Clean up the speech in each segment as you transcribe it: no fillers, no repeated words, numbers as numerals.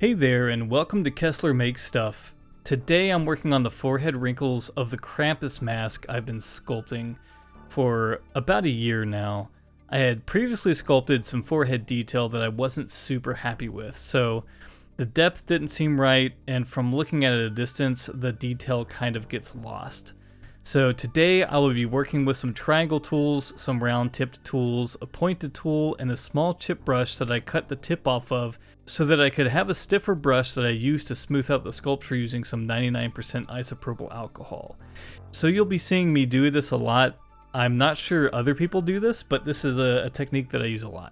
Hey there, and welcome to Kessler Makes Stuff. Today I'm working on the forehead wrinkles of the Krampus mask I've been sculpting for about a year now. I had previously sculpted some forehead detail that I wasn't super happy with, so the depth didn't seem right, and from looking at it at a distance, the detail kind of gets lost. So today I will be working with some triangle tools, some round tipped tools, a pointed tool, and a small chip brush that I cut the tip off of so that I could have a stiffer brush that I use to smooth out the sculpture using some 99% isopropyl alcohol. So you'll be seeing me do this a lot. I'm not sure other people do this, but this is a technique that I use a lot.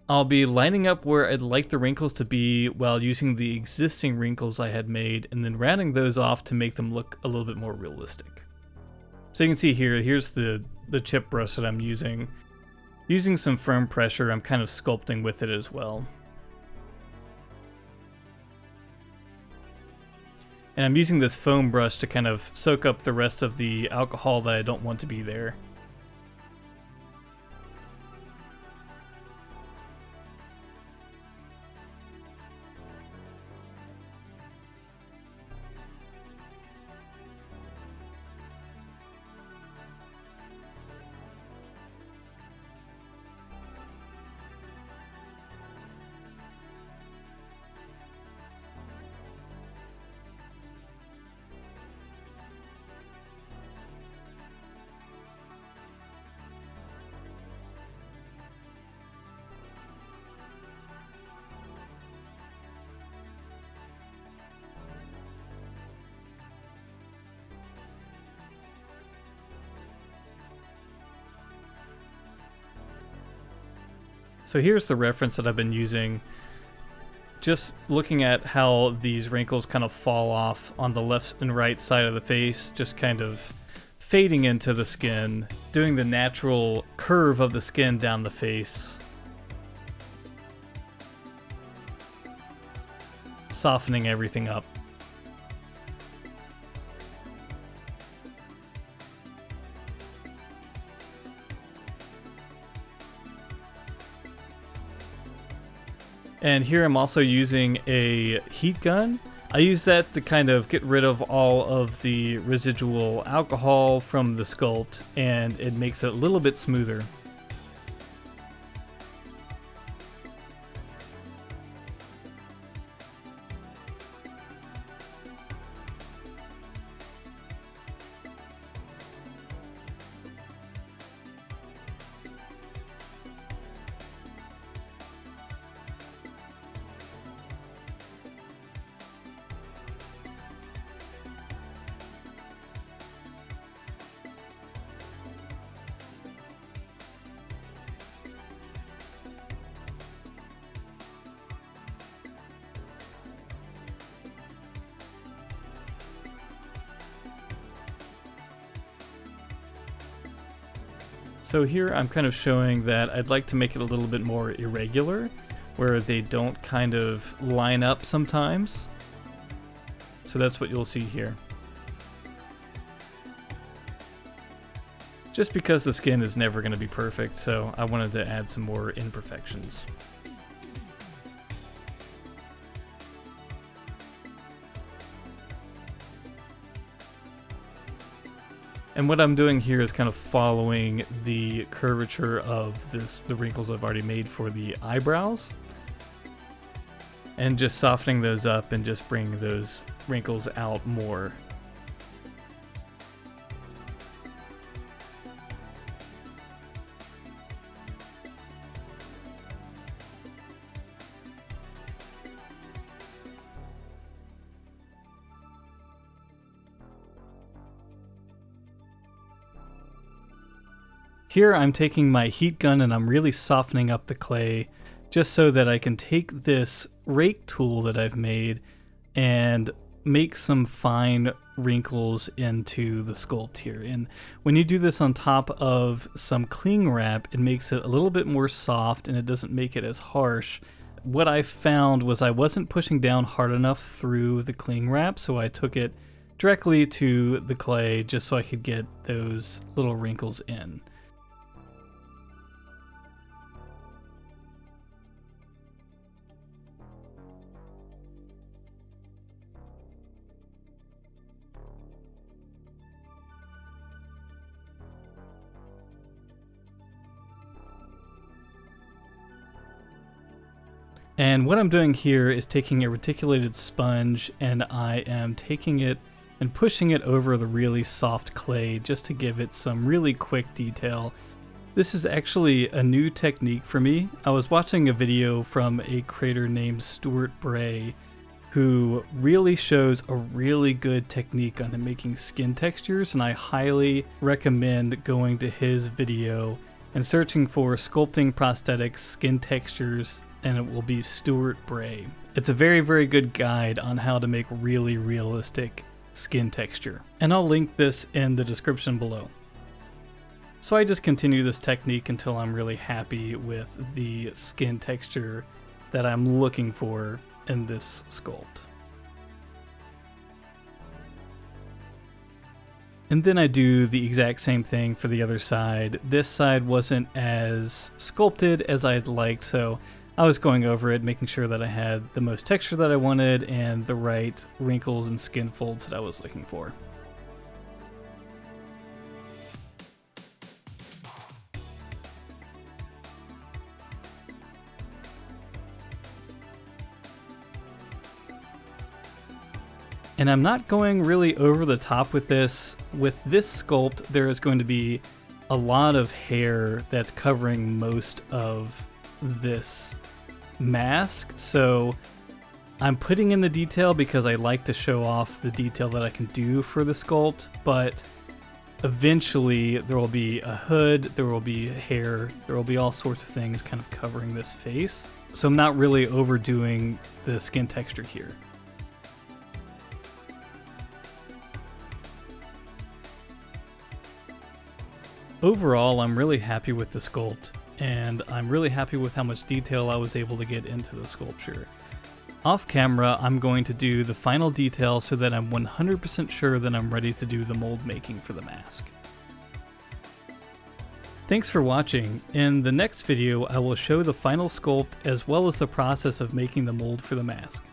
I'll be lining up where I'd like the wrinkles to be while using the existing wrinkles I had made and then rounding those off to make them look a little bit more realistic. So you can see here's the chip brush that I'm using. Using some firm pressure, I'm kind of sculpting with it as well. And I'm using this foam brush to kind of soak up the rest of the alcohol that I don't want to be there. So here's the reference that I've been using, just looking at how these wrinkles kind of fall off on the left and right side of the face, just kind of fading into the skin, doing the natural curve of the skin down the face, softening everything up. And here I'm also using a heat gun. I use that to kind of get rid of all of the residual alcohol from the sculpt, and it makes it a little bit smoother. So here I'm kind of showing that I'd like to make it a little bit more irregular, where they don't kind of line up sometimes. So that's what you'll see here. Just because the skin is never going to be perfect, so I wanted to add some more imperfections. And what I'm doing here is kind of following the curvature of the wrinkles I've already made for the eyebrows, and just softening those up and just bringing those wrinkles out more. Here I'm taking my heat gun and I'm really softening up the clay just so that I can take this rake tool that I've made and make some fine wrinkles into the sculpt here. And when you do this on top of some cling wrap, it makes it a little bit more soft and it doesn't make it as harsh. What I found was I wasn't pushing down hard enough through the cling wrap, so I took it directly to the clay just so I could get those little wrinkles in. And what I'm doing here is taking a reticulated sponge and I am taking it and pushing it over the really soft clay just to give it some really quick detail. This is actually a new technique for me. I was watching a video from a creator named Stuart Bray who really shows a really good technique on making skin textures, and I highly recommend going to his video and searching for Sculpting Prosthetics Skin Textures, and it will be Stuart Bray. It's a very, very good guide on how to make really realistic skin texture, and I'll link this in the description below. So I just continue this technique until I'm really happy with the skin texture that I'm looking for in this sculpt. And then I do the exact same thing for the other side. This side wasn't as sculpted as I'd liked, so I was going over it, making sure that I had the most texture that I wanted and the right wrinkles and skin folds that I was looking for. And I'm not going really over the top with this. With this sculpt, there is going to be a lot of hair that's covering most of this mask. So I'm putting in the detail because I like to show off the detail that I can do for the sculpt, but eventually there will be a hood, there will be hair, there will be all sorts of things kind of covering this face. So I'm not really overdoing the skin texture here. Overall, I'm really happy with the sculpt, and I'm really happy with how much detail I was able to get into the sculpture. Off camera, I'm going to do the final detail so that I'm 100% sure that I'm ready to do the mold making for the mask. Thanks for watching. In the next video, I will show the final sculpt as well as the process of making the mold for the mask.